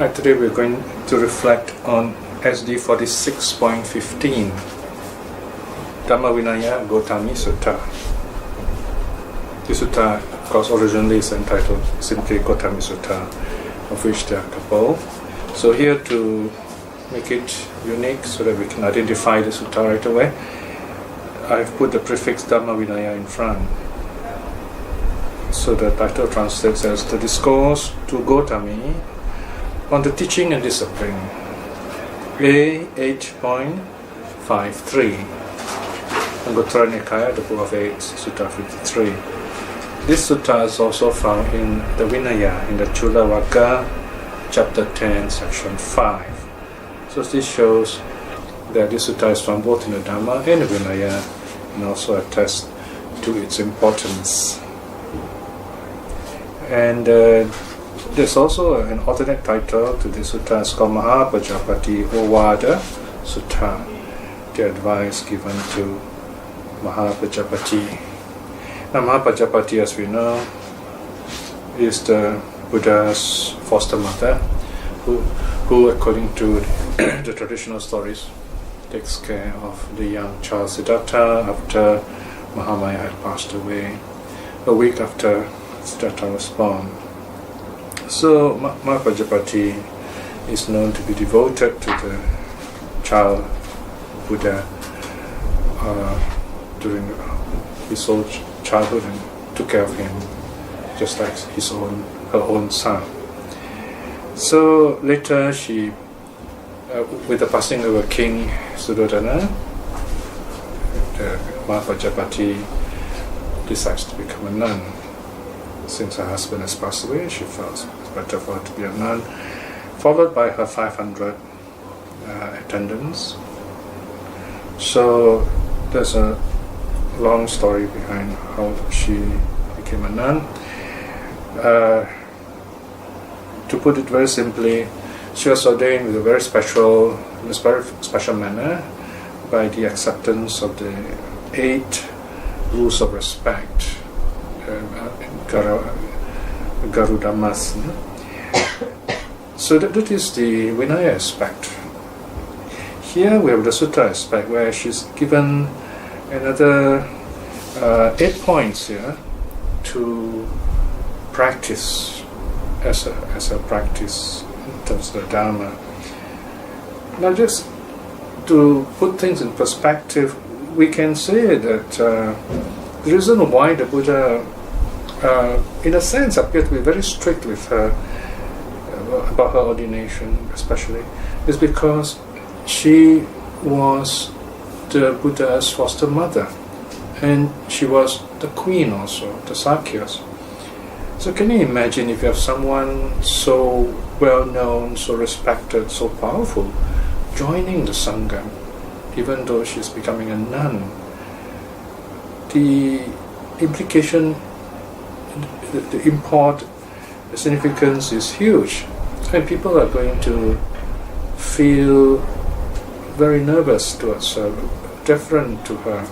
Today we're going to reflect on SD 46.15, Dharma Vinaya Gautami Sutta. This sutta, of course, originally is entitled simply Gautami Sutta, of which there are a couple. So here, to make it unique so that we can identify the sutta right away, I've put the prefix Dharma Vinaya in front. So the title translates as the discourse to Gautami on the teaching and discipline. A 8.53. Anguttara Nikaya, the Book of Eights, Sutta 53. This sutta is also found in the Vinaya, in the Chula Vagga, chapter 10, section 5. So this shows that this sutta is found both in the Dhamma and the Vinaya, and also attests to its importance. And there's also an alternate title to this sutta. It's called Mahapajapati Ovada Sutta, the advice given to Mahapajapati. Now, Mahapajapati, as we know, is the Buddha's foster mother, who according to the traditional stories, takes care of the young child Siddhartha after Mahamaya had passed away, a week after Siddhartha was born. So Mahapajapati is known to be devoted to the child Buddha during his whole childhood, and took care of him just like her own son. So later she, with the passing of King Suddhodana, Mahapajapati decides to become a nun. Since her husband has passed away, she felt it's better for her to be a nun, followed by her 500 attendants. So there's a long story behind how she became a nun. To put it very simply, she was ordained with in a very special manner by the acceptance of the 8 rules of respect, Garudamas. So that is the Vinaya aspect. Here we have the Sutta aspect, where she's given another 8 points here to practice as a practice in terms of the Dharma. Now, just to put things in perspective, we can say that the reason why the Buddha, in a sense, appeared to be very strict with her about her ordination, especially, is because she was the Buddha's foster mother, and she was the queen also, the Sakyas. So can you imagine if you have someone so well known, so respected, so powerful, joining the Sangha, even though she's becoming a nun? The implication, the import, the significance is huge, and people are going to feel very nervous towards her, deferent to her,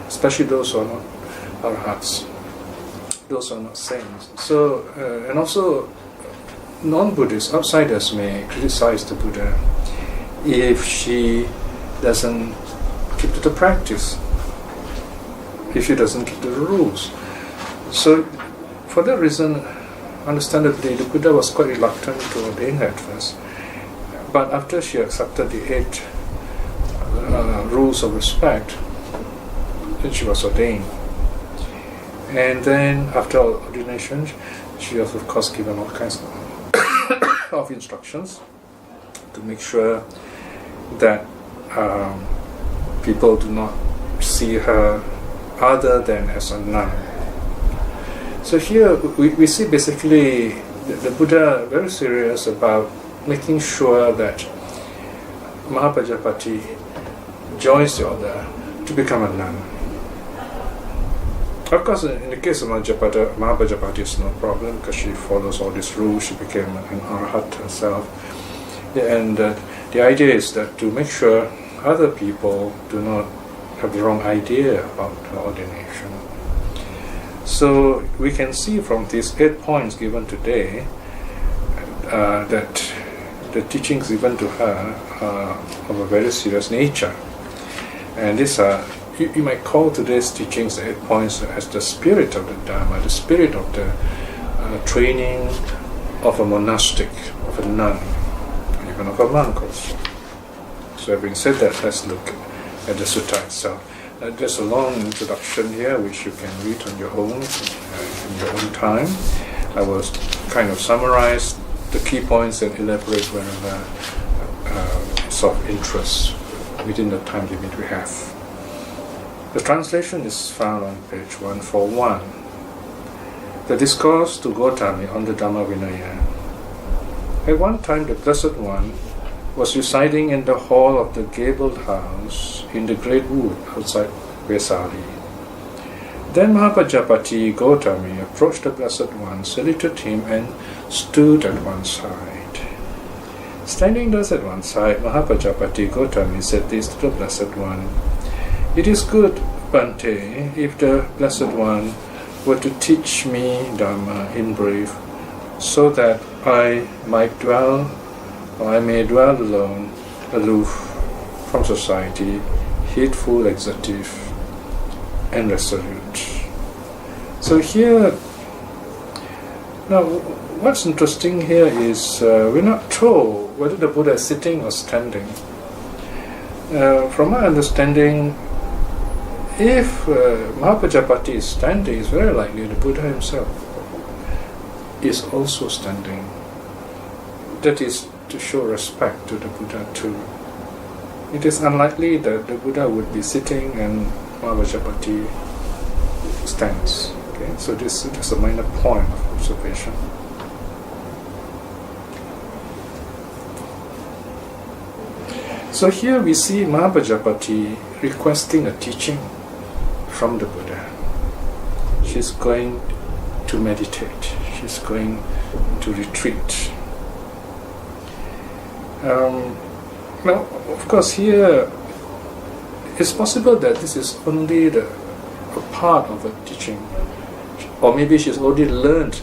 especially those who are not arhats, those who are not saints. So, and also non-Buddhists, outsiders, may criticize the Buddha if she doesn't keep to the practice, if she doesn't keep to the rules. So, for that reason, understandably, the Buddha was quite reluctant to ordain her at first. But after she accepted the 8 rules of respect, then she was ordained. And then after ordination, she was of course given all kinds of instructions to make sure that people do not see her other than as a nun. So here we see basically the Buddha very serious about making sure that Mahapajapati joins the order to become a nun. Of course, in the case of Mahapajapati, it's no problem because she follows all these rules. She became an arhat herself. And the idea is that to make sure other people do not have the wrong idea about her ordination. So we can see from these 8 points given today that the teachings given to her are of a very serious nature. And these are, you might call today's teachings the 8 points as the spirit of the Dharma, the spirit of the training of a monastic, of a nun, even of a monk also. So having said that, let's look at the sutta itself. There's a long introduction here which you can read on your own, in your own time. I will kind of summarize the key points and elaborate wherever it's of interest within the time limit we have. The translation is found on page 141. The discourse to Gotami on the Dhamma Vinaya. At one time the Blessed One was residing in the hall of the gabled house in the great wood outside Vesali. Then Mahapajapati Gotami approached the Blessed One, saluted him, and stood at one side. Standing thus at one side, Mahapajapati Gotami said this to the Blessed One: "It is good, Bhante, if the Blessed One were to teach me Dharma in brief, so that I may dwell alone, aloof from society, hateful, exertive, and resolute." So here, now what's interesting here is we're not told whether the Buddha is sitting or standing. From my understanding, if Mahapajapati is standing, it's very likely the Buddha himself is also standing. That is to show respect to the Buddha too. It is unlikely that the Buddha would be sitting and Mahapajapati stands. Okay, so this is a minor point of observation. So here we see Mahapajapati requesting a teaching from the Buddha. She's going to meditate. She's going to retreat. Now, of course, here it's possible that this is only a part of a teaching, or maybe she's already learned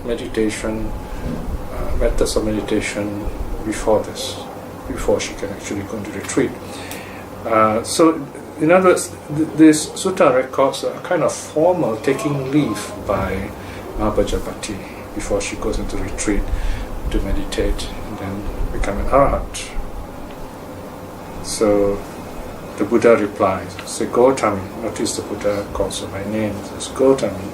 meditation, methods of meditation before she can actually go into retreat. So, in other words, this sutta records a kind of formal taking leave by Mahapajapati before she goes into retreat to meditate and then become an arhat. So the Buddha replies, say Gotami. Notice the Buddha calls her by name. Says Gotami.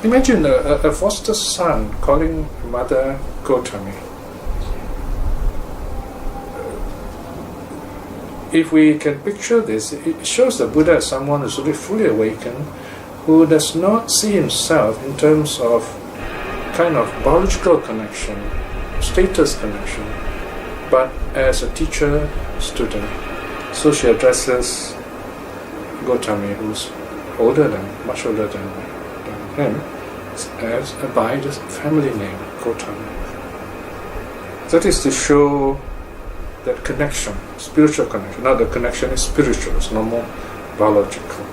Imagine a foster son calling mother Gotami. If we can picture this, it shows the Buddha as someone who's really fully awakened, who does not see himself in terms of kind of biological connection, status connection, but as a teacher, student. So she addresses Gotami, who's much older than him, as by the family name Gotami. That is to show that connection, spiritual connection. Now the connection is spiritual, it's no more biological.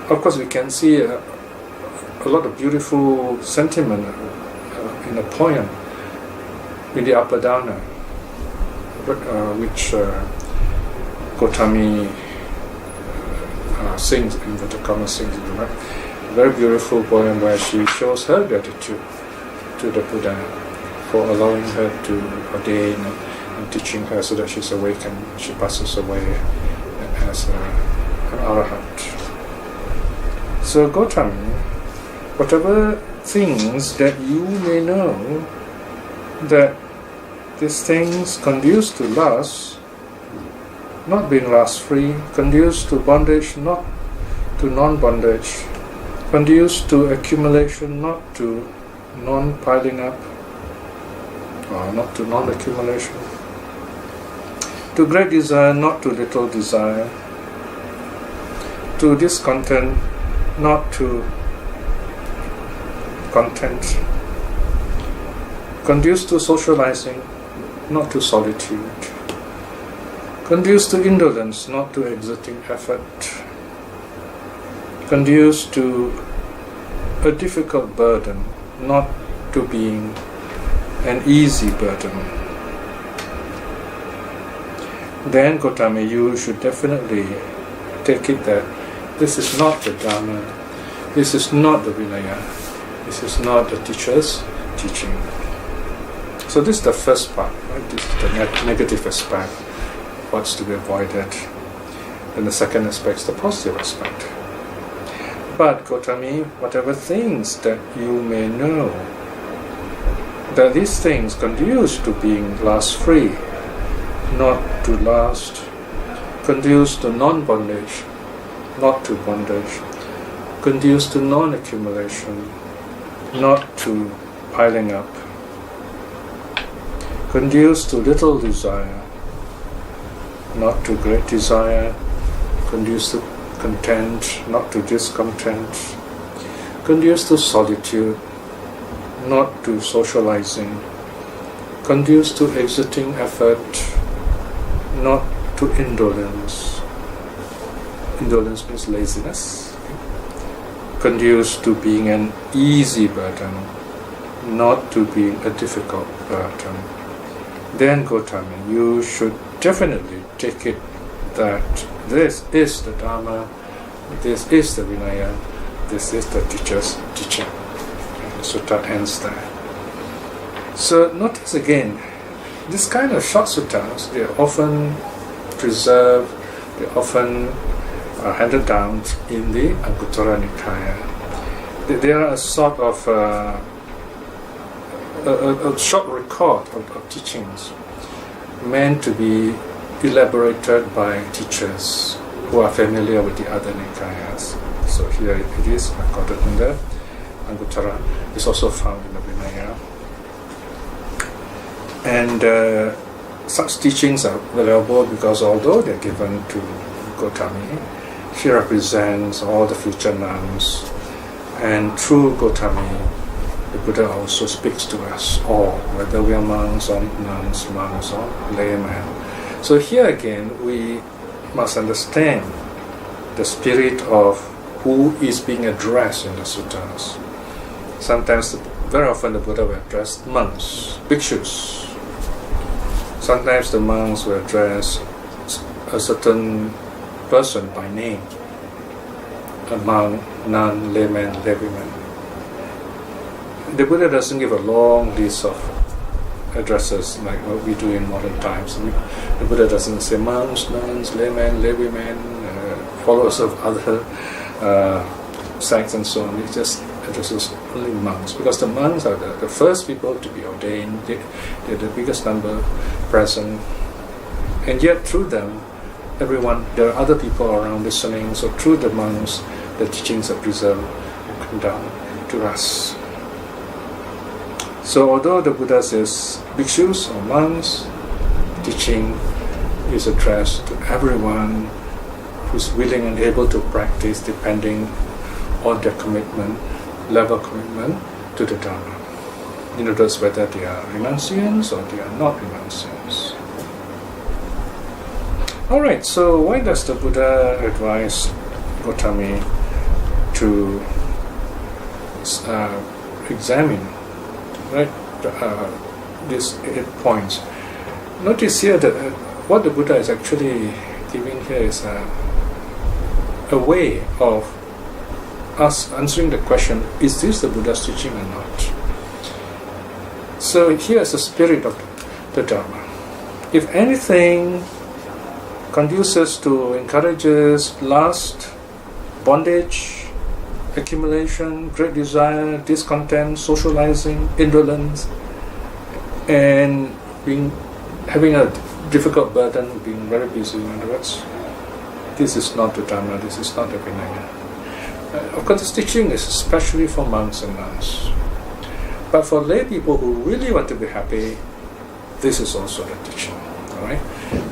Of course, we can see a lot of beautiful sentiment in a poem, in the Apadana, which Gotami sings, Invertakama sings in the right. A very beautiful poem where she shows her gratitude to the Buddha for allowing her to ordain and teaching her so that she's awakened, she passes away as an arhat. So Gotami, whatever things that you may know that these things conduce to lust, not being lust-free, conduce to bondage, not to non-bondage, conduce to accumulation, not to non-piling up, or not to non-accumulation, to great desire, not to little desire, to discontent, not to content, conduce to socializing, not to solitude, conduce to indolence, not to exerting effort, conduce to a difficult burden, not to being an easy burden, then Gotami, you should definitely take it that this is not the Dharma, this is not the Vinaya, this is not the teacher's teaching. So this is the first part, right? This is the negative aspect, what's to be avoided. And the second aspect is the positive aspect. But Gotami, whatever things that you may know, that these things conduce to being lust-free, not to lust, conduce to non-bondage, not to bondage, conduce to non-accumulation, not to piling up, conduce to little desire, not to great desire, conduce to content, not to discontent, conduce to solitude, not to socializing, conduce to exerting effort, not to indolence. Indolence means laziness. Conduce to being an easy burden, not to being a difficult burden. Then Gotami, you should definitely take it that this is the Dharma, this is the Vinaya, this is the teacher's teaching. And the sutta ends there. So notice again, this kind of short suttas, they are often preserved, they are often handed down in the Anguttara Nikaya. They are a sort of a short record of teachings meant to be elaborated by teachers who are familiar with the other Nikayas. So here it is recorded in the Anguttara. It's also found in the Vinaya. And such teachings are valuable because although they're given to Gotami, she represents all the future nuns. And through Gotami, the Buddha also speaks to us all, whether we are monks or nuns, monks or laymen. So here again, we must understand the spirit of who is being addressed in the suttas. Sometimes, very often the Buddha will address monks, bhikshus. Sometimes the monks will address a certain person by name, a monk, nun, layman, laywomen. The Buddha doesn't give a long list of addresses like what we do in modern times. The Buddha doesn't say monks, nuns, laymen, laywomen, followers of other sects and so on. He just addresses only monks because the monks are the first people to be ordained. They're the biggest number present, and yet through them, there are other people around listening. So through the monks, the teachings are preserved and come down to us. So although the Buddha says bhikshus or monks, teaching is addressed to everyone who's willing and able to practice depending on their level of commitment to the Dharma. In other words, whether they are renunciants or they are not renunciants. Alright, so why does the Buddha advise Gotami to examine these 8 points? Notice here that what the Buddha is actually giving here is a way of us answering the question, is this the Buddha's teaching or not? So here's the spirit of the Dharma. If anything conduces to, encourages lust, bondage, accumulation, great desire, discontent, socializing, indolence, and having a difficult burden, being very busy, in other words, this is not the Dharma, this is not the Vinaya. Of course, this teaching is especially for monks and nuns. But for lay people who really want to be happy, this is also the teaching. Alright?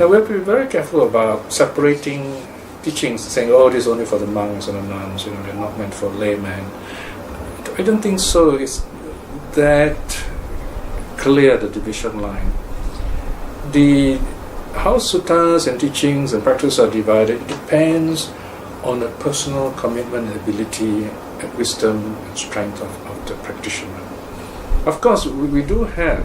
Now we have to be very careful about separating teachings, saying, oh, this is only for the monks and the nuns, they're not meant for laymen. I don't think so. It's that clear, the division line. How suttas and teachings and practice are divided depends on the personal commitment and ability and wisdom and strength of the practitioner. Of course, we do have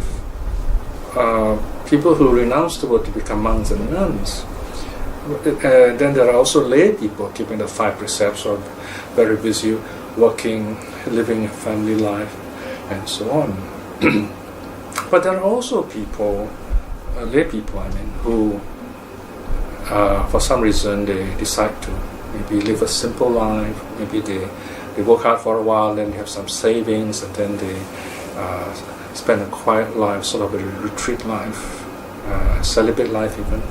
people who renounce the world to become monks and nuns. Then there are also lay people keeping the 5 precepts, or very busy working, living a family life, and so on. But there are also people, lay people, who for some reason they decide to maybe live a simple life. Maybe they work hard for a while, then they have some savings, and then they spend a quiet life, sort of a retreat life, celibate life even.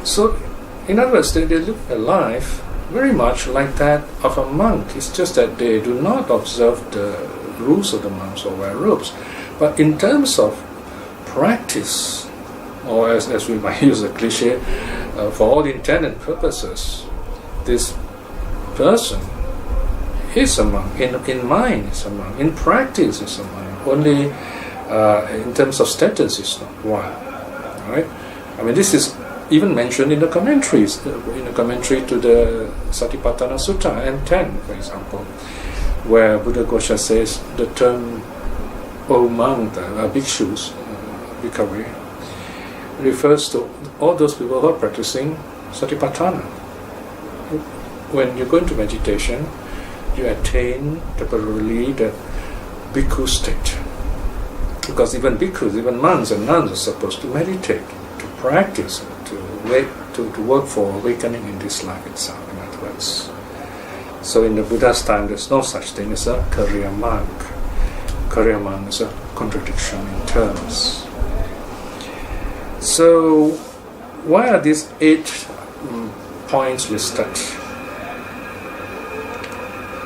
So, in other words, they live a life very much like that of a monk. It's just that they do not observe the rules of the monks or wear robes. But in terms of practice, or as we might use a cliche, for all intent and purposes, this person is a monk. In mind is a monk. In practice is a monk. Only in terms of status is not one. Right? This is even mentioned in the commentaries, in the commentary to the Satipatthana Sutta N10, for example, where Buddha Ghosha says the term "O monk," bhikshus, bhikkhave, refers to all those people who are practicing Satipatthana. When you go into meditation, you attain temporarily the bhikkhu state. Because even bhikkhus, even monks and nuns are supposed to meditate, to practice, to work for awakening in this life itself, in other words. So in the Buddha's time, there's no such thing as a career monk. Career monk is a contradiction in terms. So why are these 8 points listed?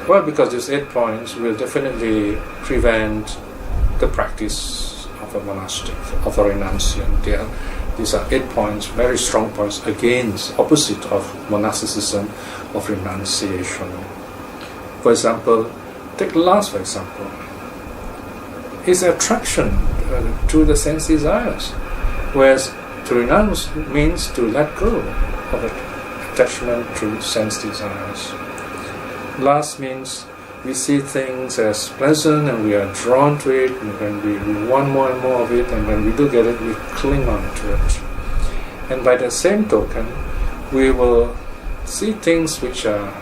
Well, because these 8 points will definitely prevent the practice of a monastic, of a renunciant. These are 8 points, very strong points against, opposite of monasticism, of renunciation. For example, take lust, for example. It's attraction to the sense desires, whereas to renounce means to let go of attachment to sense desires. Lust means we see things as pleasant and we are drawn to it, and when we want more and more of it, and when we do get it, we cling on to it. And by the same token, we will see things which are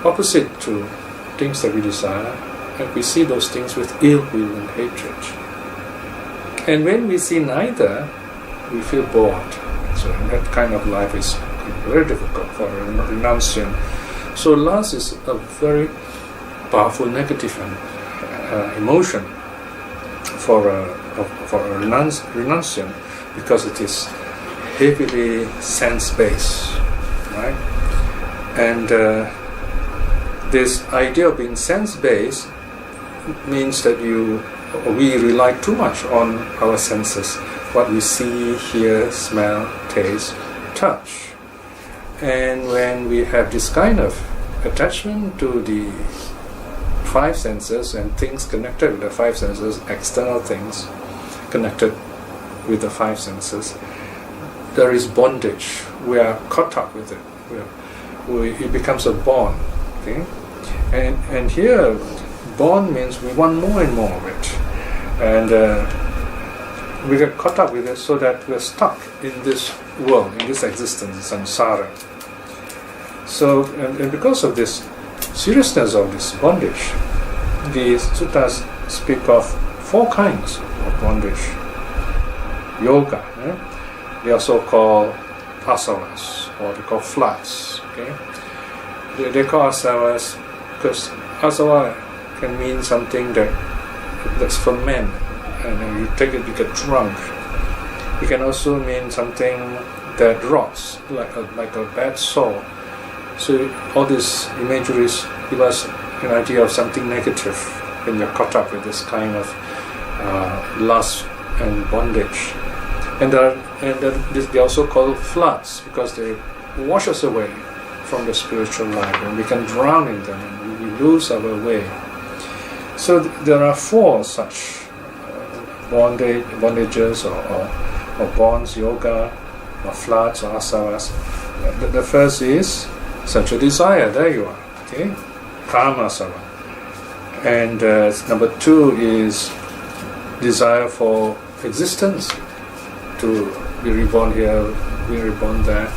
opposite to things that we desire, and we see those things with ill will and hatred. And when we see neither, we feel bored. So that kind of life is very difficult for a renunciant. So lust is a very powerful negative emotion for a renunciant, because it is heavily sense-based, right? And this idea of being sense-based means that we rely too much on our senses, what we see, hear, smell, taste, touch. And when we have this kind of attachment to the 5 senses and things connected with the 5 senses, external things connected with the 5 senses, there is bondage. We are caught up with it. It becomes a bond. Okay? And here, bond means we want more and more of it. And we get caught up with it so that we're stuck in this world, in this existence, samsara. So, and because of this seriousness of this bondage, the suttas speak of 4 kinds of bondage. Yoga, they also call asavas, or they call floods. Okay? They call asavas because asava can mean something that's for men, and you take it, you get drunk. It can also mean something that rots, like a bad sore. So all these imageries give us an idea of something negative when you're caught up with this kind of lust and bondage. And they also call floods because they wash us away from the spiritual life, and we can drown in them and we lose our way. So there are 4 such bondages or bonds, yoga, or floods, or asavas. The first is sensual desire. There you are. Okay, kama asava. And number 2 is desire for existence, to be reborn here, be reborn there.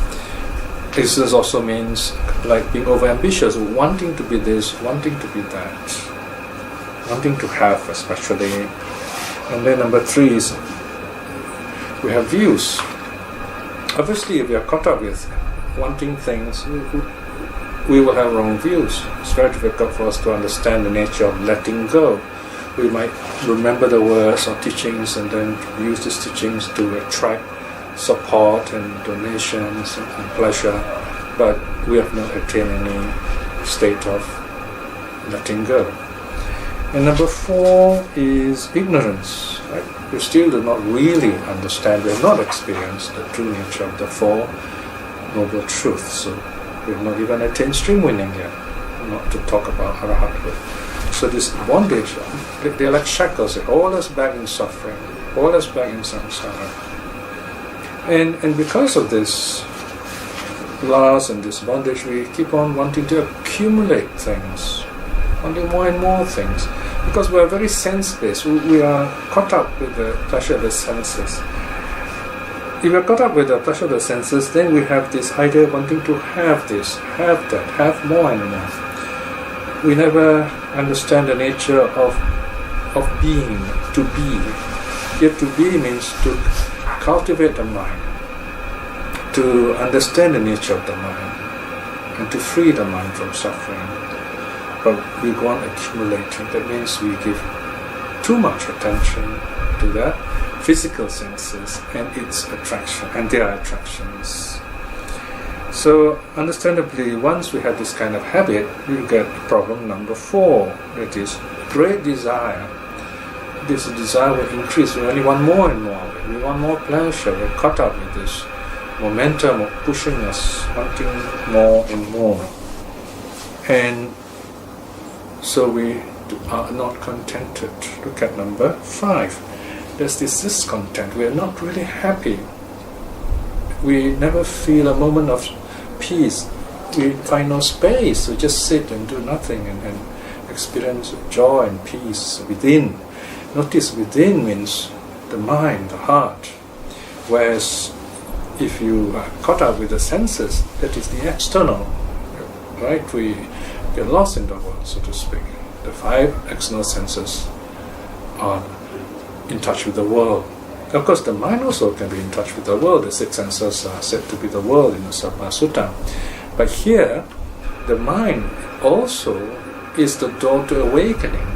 Existence also means like being overambitious, wanting to be this, wanting to be that, wanting to have especially. And then number 3 is we have views. Obviously, if we are caught up with wanting things, we will have wrong views. It's very difficult for us to understand the nature of letting go. We might remember the words or teachings and then use these teachings to attract support and donations and pleasure, but we have not attained any state of letting go. And number 4 is ignorance. Right? We still do not really understand, we have not experienced the true nature of the 4 noble truths. So we have not even attained stream winning yet, not to talk about arahathood. So this bondage, they're like shackles, they hold us back in suffering, hold us back in samsara. And because of this loss and this bondage, we keep on wanting to accumulate things, wanting more and more things, because we are very sense-based. We are caught up with the pleasure of the senses. If we are caught up with the pleasure of the senses, then we have this idea of wanting to have this, have that, have more and more. We never understand the nature of being, to be. Yet to be means to cultivate the mind, to understand the nature of the mind, and to free the mind from suffering. But we go on accumulating. That means we give too much attention to the physical senses and its attraction and their attractions. So understandably, once we have this kind of habit, we get problem number 4, that is great desire. This desire will increase. We only want more and more. We want more pleasure. We're caught up with this momentum of pushing us, wanting more and more. And so we are not contented. Look at number 5. There's this discontent. We are not really happy. We never feel a moment of peace. We find no space. We just sit and do nothing and experience joy and peace within. Notice within means the mind, the heart. Whereas if you are caught up with the senses, that is the external. Right? We get lost in the world, so to speak. The 5 external senses are in touch with the world. Of course, the mind also can be in touch with the world. The 6 senses are said to be the world in the Sabha Sutta. But here, the mind also is the door to awakening.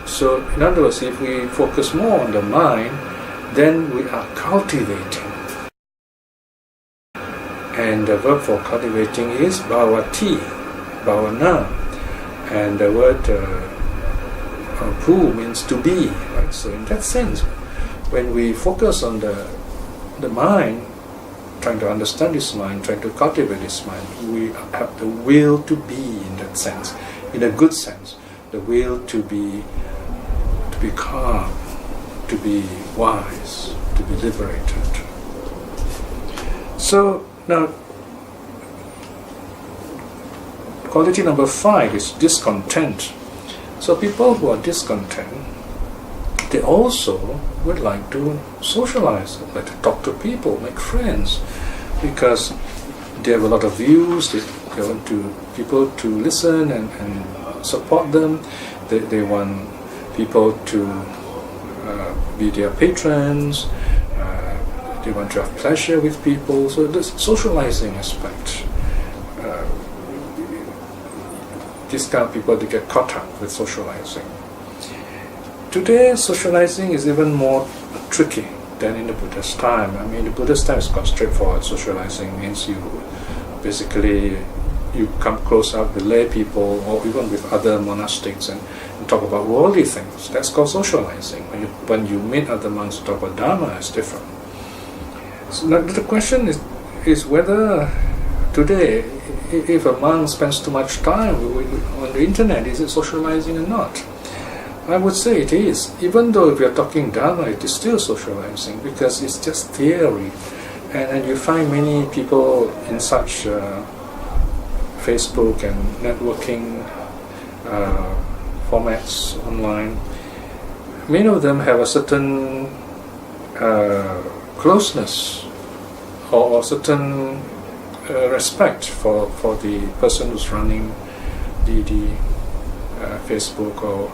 So, in other words, if we focus more on the mind, then we are cultivating. And the verb for cultivating is bhavati, bhavana. And the word pu means to be. Right? So, in that sense, when we focus on the mind, trying to understand this mind, trying to cultivate this mind, we have the will to be in that sense, in a good sense, the will to be calm, to be wise, to be liberated. So now, quality number 5 is discontent. So people who are discontent, they also would like to socialize, like to talk to people, make friends, because they have a lot of views, they want people to listen and support them, they want people to be their patrons, they want to have pleasure with people, so this socializing aspect. These kind of people, they get caught up with socializing. Today, socializing is even more tricky than in the Buddha's time. I mean, in the Buddha's time, it's quite straightforward. Socializing means you come close up with lay people or even with other monastics and talk about worldly things. That's called socializing. When you meet other monks to talk about Dharma, it's different. So now the question is whether today, if a monk spends too much time on the internet, is it socializing or not? I would say it is. Even though if you're talking Dharma, it is still socializing because it's just theory. And you find many people in such Facebook and networking formats online, many of them have a certain closeness or certain respect for the person who's running the Facebook or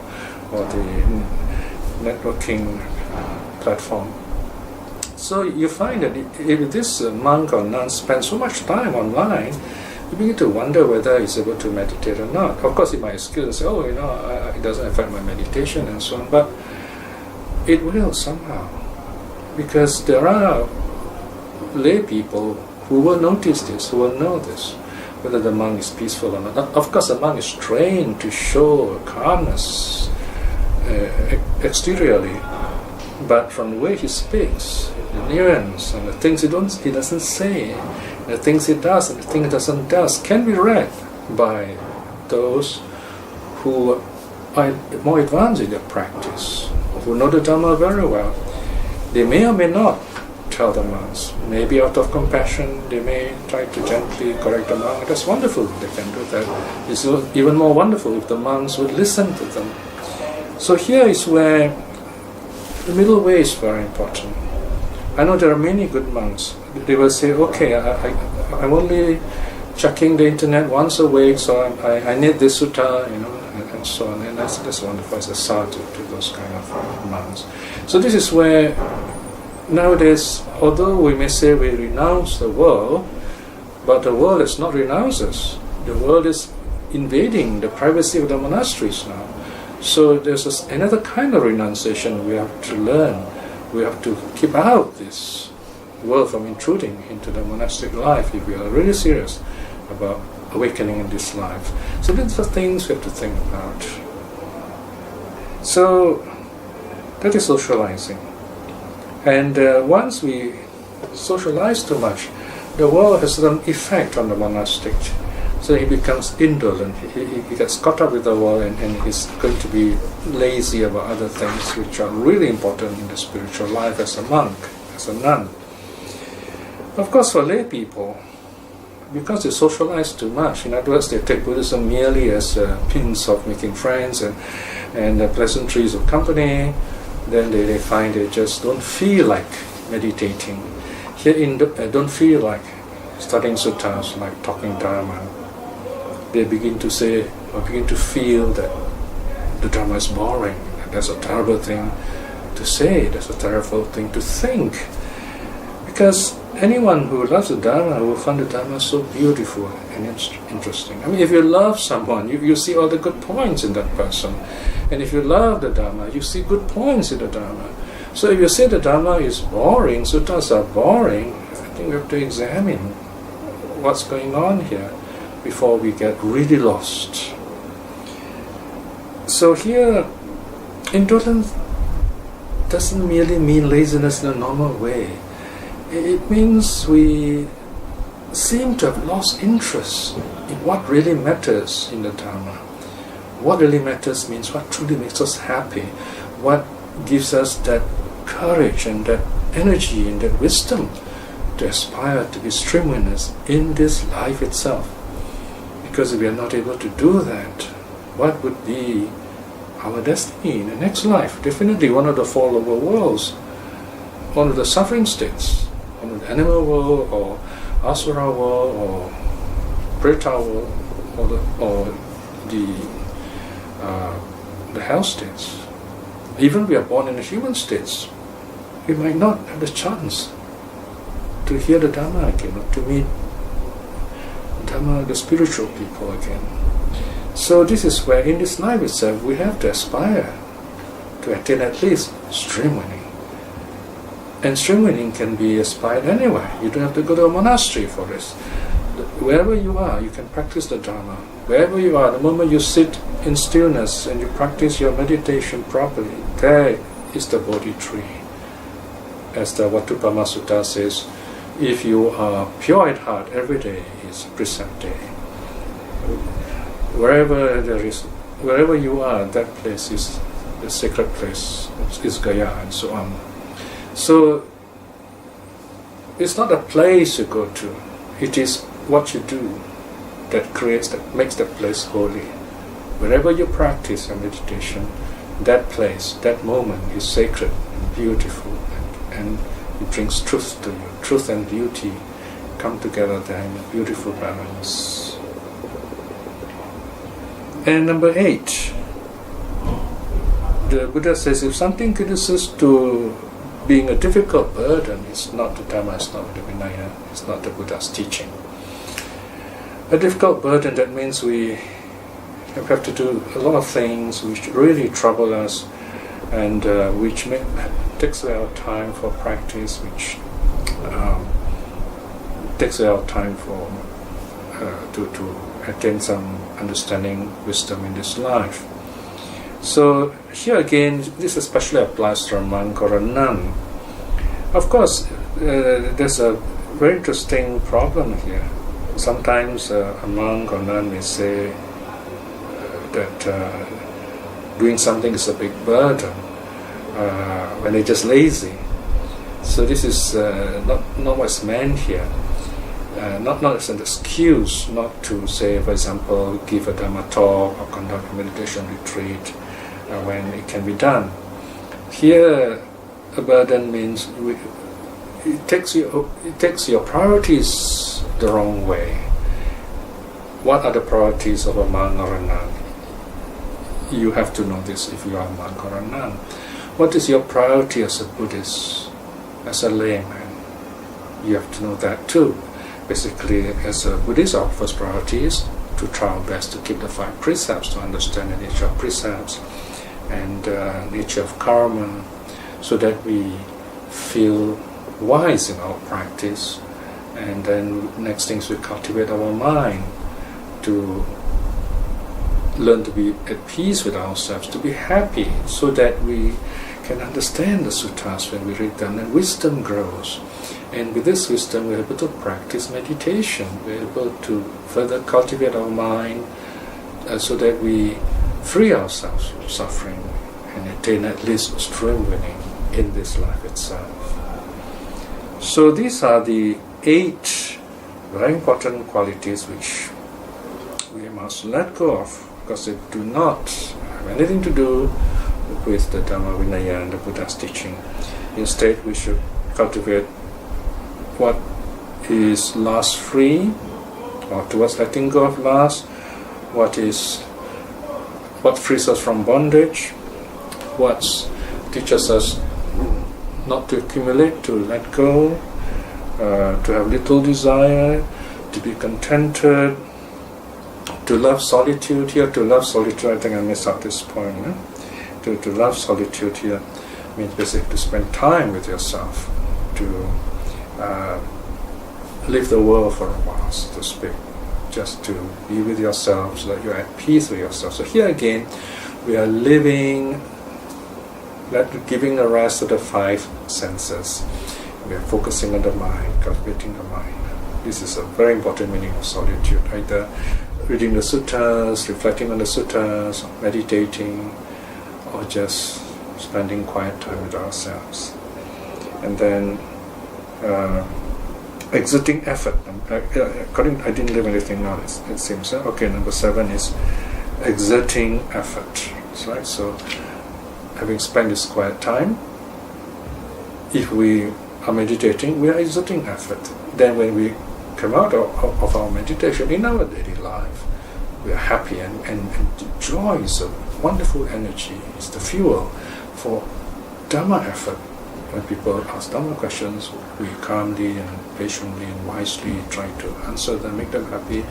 the networking platform. So you find that if this monk or nun spends so much time online, you begin to wonder whether he's able to meditate or not. Of course, he might excuse and say, "Oh, it doesn't affect my meditation," and so on. But it will somehow, because there are lay people who will notice this, who will know this, whether the monk is peaceful or not. Of course, the monk is trained to show calmness exteriorly, but from the way he speaks, the nuance and the things he doesn't say, the things he does and the things he doesn't do, can be read by those who are more advanced in their practice, who know the Dharma very well. They may or may not tell the monks. Maybe out of compassion, they may try to gently correct the monk. That's wonderful if they can do that. It's even more wonderful if the monks would listen to them. So here is where the middle way is very important. I know there are many good monks. They will say, "Okay, I'm only checking the internet once a week, so I need this sutta, and so on." And that's wonderful as a start to those kind of monks. So this is where nowadays, although we may say we renounce the world, but the world has not renounced us. The world is invading the privacy of the monasteries now. So there's another kind of renunciation we have to learn. We have to keep out this world from intruding into the monastic life if we are really serious about awakening in this life. So these are things we have to think about. So that is socializing. And once we socialize too much, the world has some effect on the monastic. So he becomes indolent, he gets caught up with the world, and he's going to be lazy about other things which are really important in the spiritual life as a monk, as a nun. Of course, for lay people, because they socialize too much, in other words, they take Buddhism merely as a means of making friends and pleasantries of company, then they find they just don't feel like meditating. Here don't feel like studying suttas, like talking Dharma. They begin to say, or begin to feel that the Dharma is boring, that that's a terrible thing to say, that's a terrible thing to think. Because anyone who loves the Dharma will find the Dharma so beautiful and interesting. I mean, if you love someone, you see all the good points in that person. And if you love the Dharma, you see good points in the Dharma. So if you say the Dharma is boring, suttas are boring, I think we have to examine what's going on here before we get really lost. So here, indolence doesn't merely mean laziness in a normal way. It means we seem to have lost interest in what really matters in the Dharma. What really matters means what truly makes us happy, what gives us that courage and that energy and that wisdom to aspire to be stream winners in this life itself. Because if we are not able to do that, what would be our destiny in the next life? Definitely one of the four lower worlds, one of the suffering states, one of the animal world, or asura world, or preta world, or the hell states. Even if we are born in the human states, we might not have the chance to hear the Dharma again, or to meet Dharma, the spiritual people again. So this is where in this life itself we have to aspire to attain at least stream winning. And stream winning can be aspired anywhere. You don't have to go to a monastery for this. Wherever you are, you can practice the Dharma. Wherever you are, the moment you sit in stillness and you practice your meditation properly, there is the Bodhi tree. As the Vatupama Sutta says, if you are pure at heart, every day is precept day. Wherever you are, that place is the sacred place, is Gaya, and so on. So it's not a place you go to, it is what you do that makes that place holy. Wherever you practice your meditation, that place, that moment is sacred and beautiful, and it brings truth to you. Truth and beauty come together there in a beautiful balance. And number 8, the Buddha says, if something conduces to being a difficult burden, it's not the Dharma, it's not the Vinaya, it's not the Buddha's teaching. A difficult burden, that means we have to do a lot of things which really trouble us, and which takes away our time for practice, which takes away our time for to attain some understanding, wisdom in this life. So here again, this especially applies to a monk or a nun. Of course, there's a very interesting problem here. Sometimes a monk or nun may say that doing something is a big burden when they're just lazy. So this is not what's meant here. Not as an excuse not to say, for example, give a Dharma talk or conduct a meditation retreat when it can be done. Here, a burden means it takes your priorities the wrong way. What are the priorities of a monk or a nun? You have to know this if you are a monk or a nun. What is your priority as a Buddhist, as a layman? You have to know that too. Basically, as a Buddhist, our first priority is to try our best to keep the 5 precepts, to understand the nature of precepts and nature of karma, so that we feel wise in our practice. And then next things, we cultivate our mind to learn to be at peace with ourselves, to be happy, so that we can understand the suttas when we read them, and wisdom grows. And with this wisdom, we're able to practice meditation. We're able to further cultivate our mind so that we free ourselves from suffering and attain at least stream winning in this life itself. So these are the 8 very important qualities which we must let go of, because they do not have anything to do with the Dharma Vinaya and the Buddha's teaching. Instead, we should cultivate what is lust free, or towards letting go of lust, what frees us from bondage, what teaches us not to accumulate, to let go, to have little desire, to be contented, to love solitude. Here, to love solitude, I think I missed out this point. To love solitude here means basically to spend time with yourself, to leave the world for a while, so to speak, just to be with yourself, so that you're at peace with yourself. So here again, we are living, giving the rest of the 5 senses. We are focusing on the mind, cultivating the mind. This is a very important meaning of solitude, either reading the suttas, reflecting on the suttas, meditating, or just spending quiet time with ourselves. And then exerting effort. I didn't leave anything out, it seems. Okay, number 7 is exerting effort. Right? So, having spent this quiet time, if we are meditating, we are exerting effort. Then when we come out of our meditation in our daily life, we are happy, and the joy is a wonderful energy. It's the fuel for Dharma effort. When people ask Dharma questions, we calmly and patiently and wisely try to answer them, make them happy,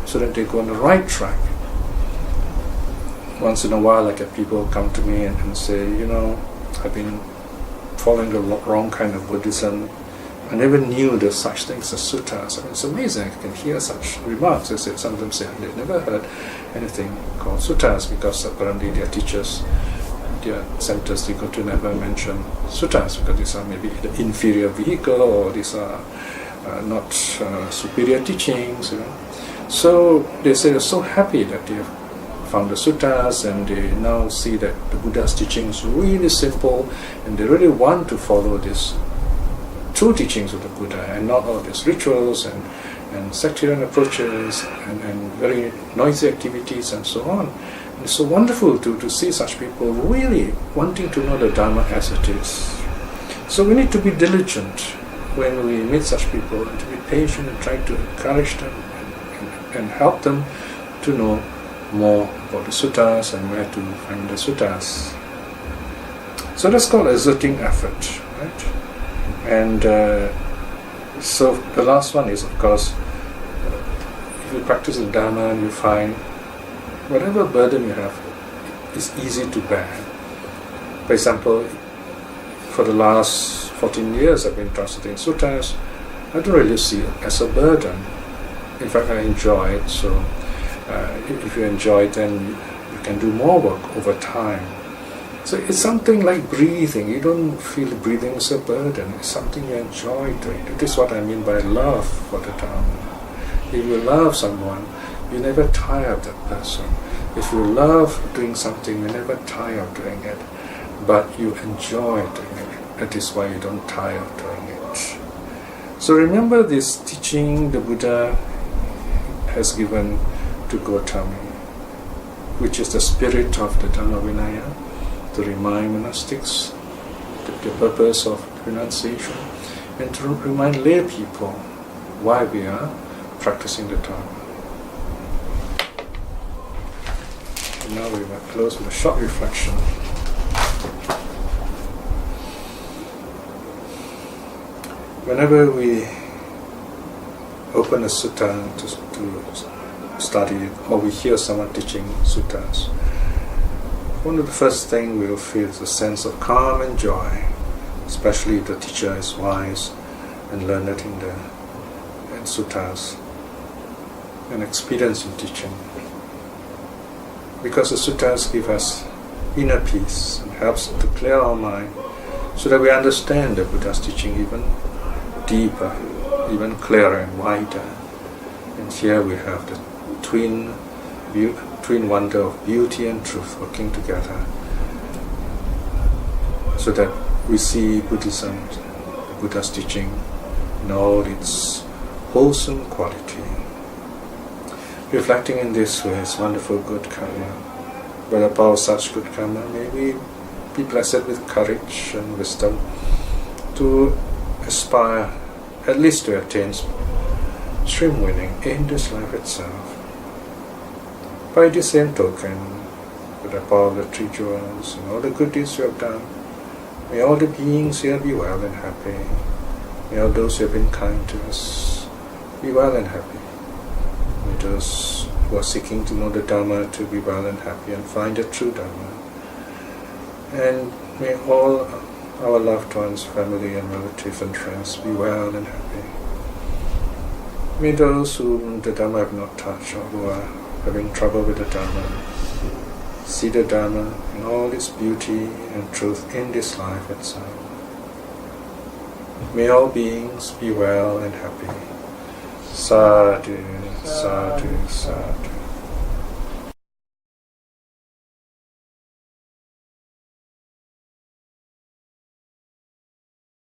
so that they go on the right track. Once in a while, I get people come to me and say, I've been following the wrong kind of Buddhism. I never knew there's such things as suttas. It's amazing, I can hear such remarks. Some of them say they've never heard anything called suttas, because apparently their teachers, their centers they go to, never mention suttas, because these are maybe the inferior vehicle, or these are not superior teachings. So they say they're so happy that they have found the suttas, and they now see that the Buddha's teaching is really simple, and they really want to follow this true teachings of the Buddha, and not all these rituals and sectarian approaches and very noisy activities and so on. It's so wonderful to see such people really wanting to know the Dharma as it is. So we need to be diligent when we meet such people, and to be patient and try to encourage them and help them to know more about the suttas and where to find the suttas. So that's called exerting effort, right? And so the last one is, of course, if you practice the Dharma and you find whatever burden you have is easy to bear. For example, for the last 14 years I've been translating suttas. I don't really see it as a burden. In fact, I enjoy it. So if you enjoy it, then you can do more work over time. So it's something like breathing. You don't feel breathing is a burden. It's something you enjoy doing. That is what I mean by love for the Dharma. If you love someone, you never tire of that person. If you love doing something, you never tire of doing it. But you enjoy doing it. That is why you don't tire of doing it. So remember this teaching the Buddha has given to Gautama, which is the spirit of the Dhamma Vinaya, to remind monastics the purpose of renunciation, and to remind lay people why we are practicing the Dharma. And now we will close with a short reflection. Whenever we open a sutta to study it, or we hear someone teaching suttas, one of the first things we will feel is a sense of calm and joy, especially if the teacher is wise and learned in the suttas and experienced in teaching. Because the suttas give us inner peace and helps to clear our mind so that we understand the Buddha's teaching even deeper, even clearer and wider. And here we have the twin wonder of beauty and truth working together, so that we see Buddhism, the Buddha's teaching, in all its wholesome quality. Reflecting in this way is wonderful good karma. By the power of such good karma, may we be blessed with courage and wisdom to aspire at least to attain stream winning in this life itself. By the same token, with the power of the three jewels and all the good deeds you have done, may all the beings here be well and happy. May all those who have been kind to us be well and happy. May those who are seeking to know the Dharma to be well and happy and find the true Dharma. And may all our loved ones, family and relatives and friends be well and happy. May those whom the Dharma have not touched or who are having trouble with the Dharma see the Dharma in all its beauty and truth in this life itself. May all beings be well and happy. Sadhu, sadhu, sadhu.